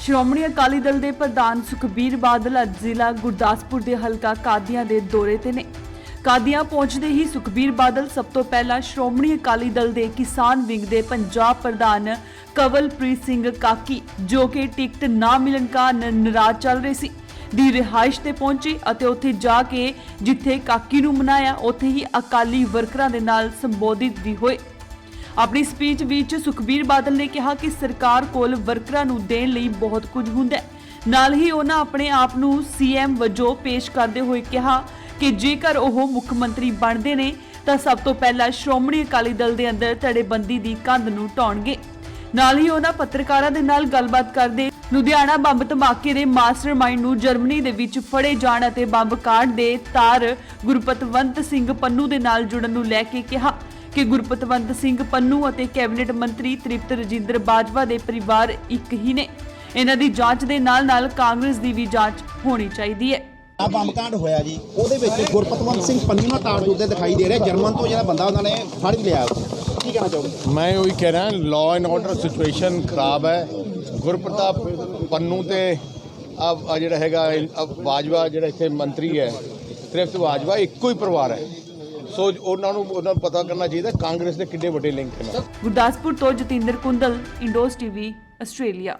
ਸ਼੍ਰੋਮਣੀ ਅਕਾਲੀ ਦਲ ਦੇ ਪ੍ਰਧਾਨ ਸੁਖਬੀਰ ਬਾਦਲ ਅੱਜ ਜ਼ਿਲ੍ਹਾ ਗੁਰਦਾਸਪੁਰ ਦੇ ਹਲਕਾ ਕਾਦੀਆਂ ਦੇ ਦੌਰੇ ਤੇ ਨੇ। ਕਾਦੀਆਂ ਪਹੁੰਚਦੇ ਹੀ ਸੁਖਬੀਰ ਬਾਦਲ ਸਭ ਤੋਂ ਪਹਿਲਾਂ ਸ਼੍ਰੋਮਣੀ ਅਕਾਲੀ ਦਲ ਦੇ ਕਿਸਾਨ ਵਿੰਗ ਦੇ ਪੰਜਾਬ ਪ੍ਰਧਾਨ ਕਵਲਪ੍ਰੀਤ ਸਿੰਘ ਕਾਕੀ, ਜੋ ਕਿ ਟਿਕਟ ਨਾ ਮਿਲਣ ਕਾਰਨ ਨਾਰਾਜ਼ ਚੱਲ ਰਹੇ ਸੀ, ਦੀ ਰਿਹਾਇਸ਼ ਤੇ ਪਹੁੰਚੇ ਅਤੇ ਉੱਥੇ ਜਾ ਕੇ ਜਿੱਥੇ ਕਾਕੀ ਨੂੰ ਮਨਾਇਆ, ਉੱਥੇ ਹੀ ਅਕਾਲੀ ਵਰਕਰਾਂ ਦੇ ਨਾਲ ਸੰਬੋਧਿਤ ਵੀ ਹੋਏ। ਆਪਣੀ ਸਪੀਚ ਵਿੱਚ ਸੁਖਬੀਰ ਬਾਦਲ ਨੇ ਕਿਹਾ ਕਿ ਸਰਕਾਰ ਕੋਲ ਵਰਕਰਾਂ ਨੂੰ ਦੇਣ ਲਈ ਬਹੁਤ ਕੁਝ ਹੁੰਦਾ ਹੈ। ਨਾਲ ਹੀ ਉਹਨਾਂ ਆਪਣੇ ਆਪ ਨੂੰ ਸੀਐਮ ਵਜੋਂ ਪੇਸ਼ ਕਰਦੇ ਹੋਏ ਕਿਹਾ ਕਿ ਜੇਕਰ ਉਹ ਮੁੱਖ ਮੰਤਰੀ ਬਣਦੇ ਨੇ ਤਾਂ ਸਭ ਤੋਂ ਪਹਿਲਾਂ ਸ਼੍ਰੋਮਣੀ ਅਕਾਲੀ ਦਲ ਦੇ ਅੰਦਰ ਧੜੇਬੰਦੀ ਦੀ ਕੰਧ ਨੂੰ ਢਾਉਣਗੇ। ਨਾਲ ਹੀ ਉਹਨਾਂ ਪੱਤਰਕਾਰਾਂ ਦੇ ਨਾਲ ਗੱਲਬਾਤ ਕਰਦੇ ਲੁਧਿਆਣਾ ਬੰਬ ਧਮਾਕੇ ਦੇ ਮਾਸਟਰਮਾਈਂਡ ਨੂੰ ਜਰਮਨੀ ਦੇ ਵਿੱਚ ਫੜੇ ਜਾਣ ਅਤੇ ਬੰਬ ਕਾਂਡ ਦੇ ਤਾਰ ਗੁਰਪਤਵੰਤ ਸਿੰਘ ਪੰਨੂ ਦੇ ਨਾਲ ਜੁੜਨ ਨੂੰ ਲੈ ਕੇ ਕਿਹਾ ਕਿ ਗੁਰਪਤਵੰਤ ਸਿੰਘ ਪੰਨੂ ਅਤੇ ਕੈਬਨਿਟ ਮੰਤਰੀ ਤ੍ਰਿਪਤ ਰਜਿੰਦਰ ਬਾਜਵਾ ਦੇ ਪਰਿਵਾਰ ਇੱਕ ਹੀ ਨੇ। ਇਹਨਾਂ ਦੀ ਜਾਂਚ ਦੇ ਨਾਲ-ਨਾਲ ਕਾਂਗਰਸ ਦੀ ਵੀ ਜਾਂਚ ਹੋਣੀ ਚਾਹੀਦੀ ਹੈ। ਆ ਬੰਬ ਕਾਂਡ ਹੋਇਆ ਜੀ, ਉਹਦੇ ਵਿੱਚ ਗੁਰਪਤਵੰਤ ਸਿੰਘ ਪੰਨੂ ਨਾਲ ਤਾਰ ਜੁੜਦੇ ਦਿਖਾਈ ਦੇ ਰਿਹਾ। ਜਰਮਨ ਤੋਂ ਜਿਹੜਾ ਬੰਦਾ ਉਹਨਾਂ ਨੇ ਫੜ ਵੀ ਲਿਆ, ਕੀ ਕਹਿਣਾ ਚਾਹੋਗੇ? मैं वही कह रहा लॉ एंड ऑर्डर सिचुएशन खराब है। गुरप्रताप पन्नू ते अब ਜਿਹੜਾ ਹੈਗਾ ਬਾਜਵਾ ਜਿਹੜਾ ਇੱਥੇ ਮੰਤਰੀ ਹੈ ਤ੍ਰਿਪਤ ਬਾਜਵਾ ਇੱਕੋ ਹੀ ਪਰਿਵਾਰ ਹੈ। ਸੋ ਉਹਨਾਂ ਨੂੰ ਪਤਾ ਕਰਨਾ ਚਾਹੀਦਾ ਕਾਂਗਰਸ ਦੇ ਕਿੰਨੇ ਵੱਡੇ ਲਿੰਕ ਨੇ। ਗੁਰਦਾਸਪੁਰ ਤੋਂ ਜਤਿੰਦਰ ਕੁੰਦਲ, ਇੰਡੋਸ ਟੀਵੀ, ਆਸਟ੍ਰੇਲੀਆ।